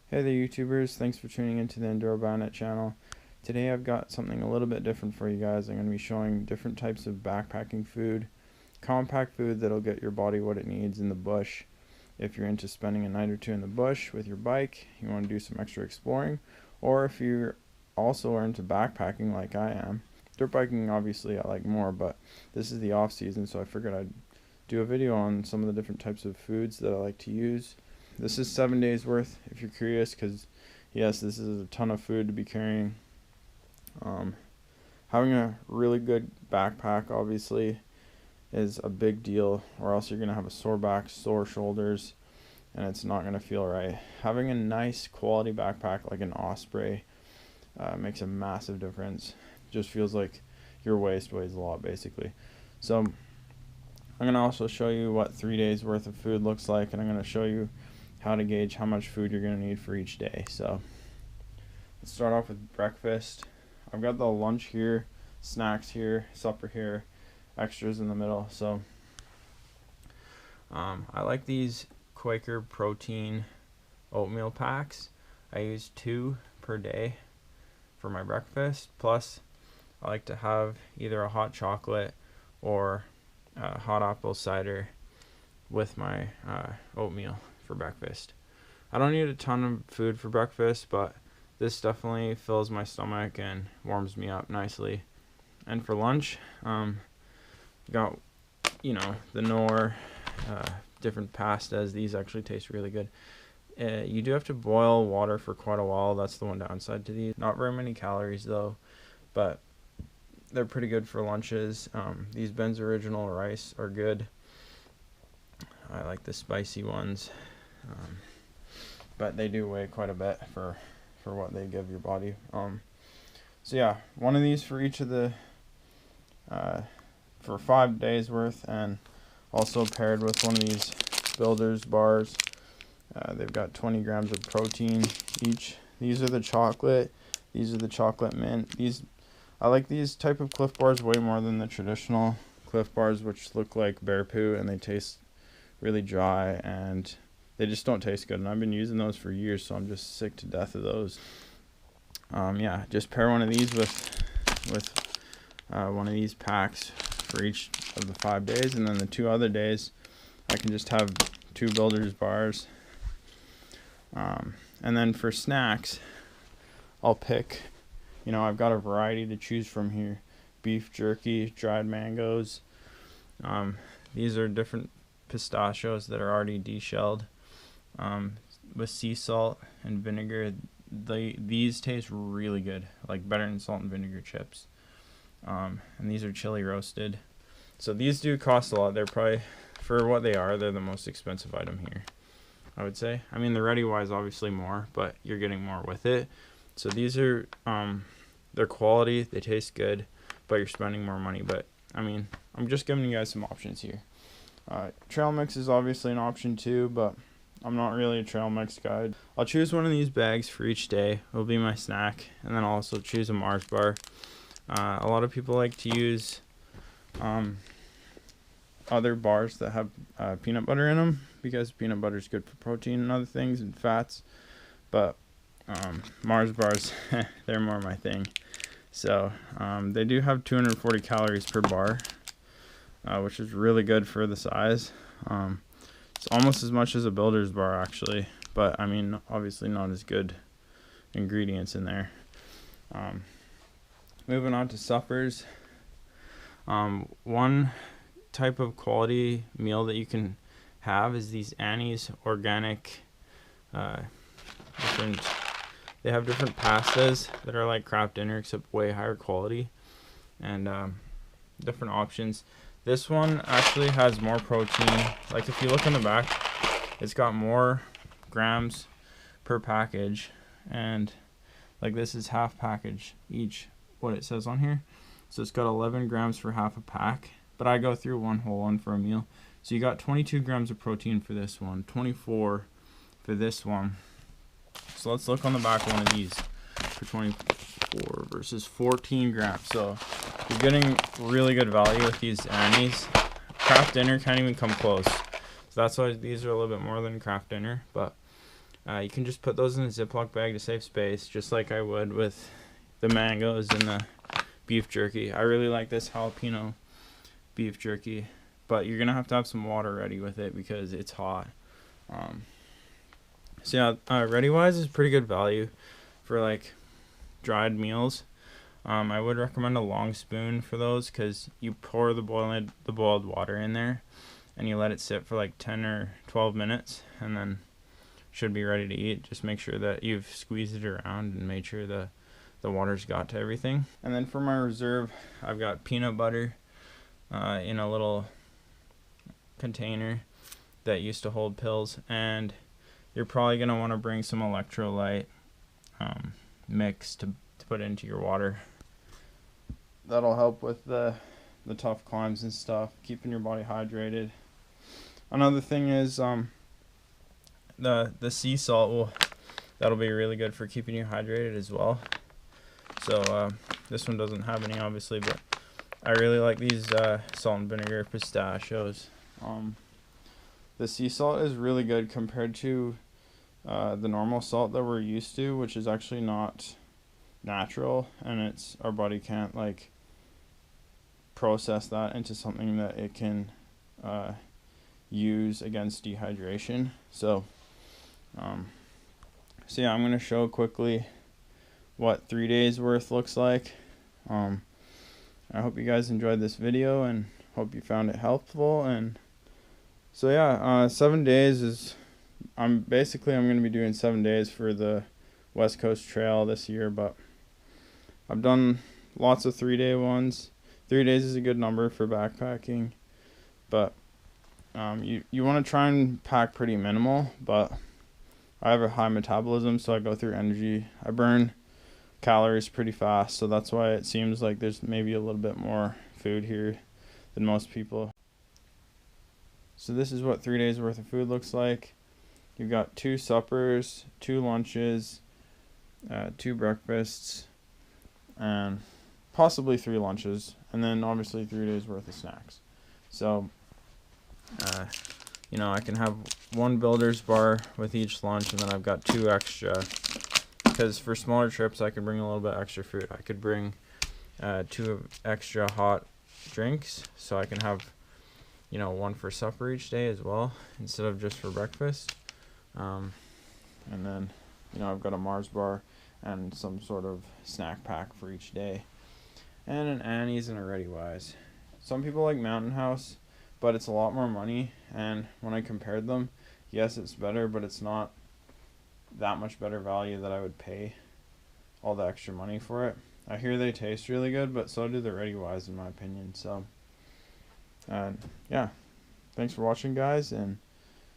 Hey there YouTubers, thanks for tuning into the Enduro Bionet channel. Today I've got something a little bit different for you guys. I'm going to be showing different types of backpacking food, compact food that'll get your body what it needs in the bush. If you're into spending a night or two in the bush with your bike, you want to do some extra exploring, or if you're also into backpacking like I am. Dirt biking obviously I like more, but this is the off season, so I figured I'd do a video on some of the different types of foods that I like to use. This is 7 days worth if you're curious, because yes, this is a ton of food to be carrying. Having a really good backpack obviously is a big deal, or else you're going to have a sore back, sore shoulders, and it's not going to feel right. Having a nice quality backpack like an Osprey makes a massive difference. Just feels like your waist weighs a lot basically. So I'm going to also show you what 3 days worth of food looks like, and I'm going to show you how to gauge how much food you're going to need for each day. So let's start off with breakfast. I've got the lunch here, snacks here, supper here, extras in the middle. So I like these Quaker protein oatmeal packs. I use 2 per day for my breakfast, plus I like to have either a hot chocolate or hot apple cider with my oatmeal for breakfast. I don't need a ton of food for breakfast, but this definitely fills my stomach and warms me up nicely. And for lunch, got the Knorr different pastas. These actually taste really good. You do have to boil water for quite a while. That's the one downside to these. Not very many calories though, but they're pretty good for lunches. These Ben's Original Rice are good. I like the spicy ones, but they do weigh quite a bit for what they give your body. So yeah, one of these for each of the for 5 days worth, and also paired with one of these Builders bars. They've got 20 grams of protein each. These are the chocolate. These are the chocolate mint. I like these type of Clif bars way more than the traditional Clif bars, which look like bear poo and they taste really dry and they just don't taste good. And I've been using those for years, so I'm just sick to death of those. Yeah, just pair one of these with one of these packs for each of the 5 days, and then the 2 other days I can just have 2 Builders bars. And then for snacks, I'll pick, I've got a variety to choose from here. Beef jerky, dried mangoes. These are different pistachios that are already deshelled with sea salt and vinegar. These taste really good, like better than salt and vinegar chips. And these are chili roasted. So these do cost a lot. They're probably, for what they are, they're the most expensive item here, I would say. I mean, the Ready Wise obviously more, but you're getting more with it. So these are they're quality, they taste good, but you're spending more money. But I mean, I'm just giving you guys some options here. Trail mix is obviously an option too, but I'm not really a trail mix guy. I'll choose one of these bags for each day. It'll be my snack, and then I'll also choose a Mars bar. A lot of people like to use other bars that have peanut butter in them, because peanut butter is good for protein and other things and fats, but Mars bars, they're more my thing. So they do have 240 calories per bar, which is really good for the size. It's almost as much as a Builders bar actually, but I mean obviously not as good ingredients in there. Moving on to suppers. One type of quality meal that you can have is these Annie's organic they have different pastas that are like Kraft Dinner except way higher quality, and different options. This one actually has more protein. Like if you look on the back, it's got more grams per package, and like this is half package each, what it says on here. So it's got 11 grams for half a pack, but I go through one whole one for a meal. So you got 22 grams of protein for this one, 24 for this one. So let's look on the back of one of these for 24 versus 14 grams. So you're getting really good value with these Annie's. Kraft Dinner can't even come close. So that's why these are a little bit more than Kraft Dinner, but You can just put those in a Ziploc bag to save space, just like I would with the mangoes and the beef jerky. I really like this jalapeno beef jerky, but you're gonna have to have some water ready with it because it's hot. So yeah, Ready Wise is pretty good value for like dried meals. I would recommend a long spoon for those because you pour the boiled water in there and you let it sit for like 10 or 12 minutes and then should be ready to eat. Just make sure that you've squeezed it around and made sure the water's got to everything. And then for my reserve, I've got peanut butter in a little container that used to hold pills, and you're probably going to want to bring some electrolyte mix to put into your water. That'll help with the tough climbs and stuff, keeping your body hydrated. Another thing is the sea salt that'll be really good for keeping you hydrated as well. So this one doesn't have any obviously, but I really like these salt and vinegar pistachios. The sea salt is really good compared to the normal salt that we're used to, which is actually not natural, and our body can't like process that into something that it can use against dehydration. So yeah, I'm gonna show quickly what 3 days worth looks like. I hope you guys enjoyed this video and hope you found it helpful. And so yeah, 7 days is I'm gonna be doing 7 days for the West Coast Trail this year, but I've done lots of 3-day ones. 3 days is a good number for backpacking, but you want to try and pack pretty minimal. But I have a high metabolism, so I go through energy. I burn calories pretty fast, so that's why it seems like there's maybe a little bit more food here than most people. So this is what 3 days worth of food looks like. You've got 2 suppers, 2 lunches, 2 breakfasts, and possibly 3 lunches, and then obviously 3 days worth of snacks. So I can have 1 Builder's bar with each lunch, and then I've got 2 extra, because for smaller trips I could bring a little bit extra food. I could bring 2 extra hot drinks, so I can have 1 for supper each day as well instead of just for breakfast. And then I've got a Mars bar and some sort of snack pack for each day, and an Annie's and a Ready Wise. Some people like Mountain House, but it's a lot more money, and when I compared them, yes, it's better, but it's not that much better value that I would pay all the extra money for it. I hear they taste really good, but so do the Ready Wise in my opinion. So yeah, thanks for watching, guys, and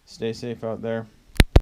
stay safe out there.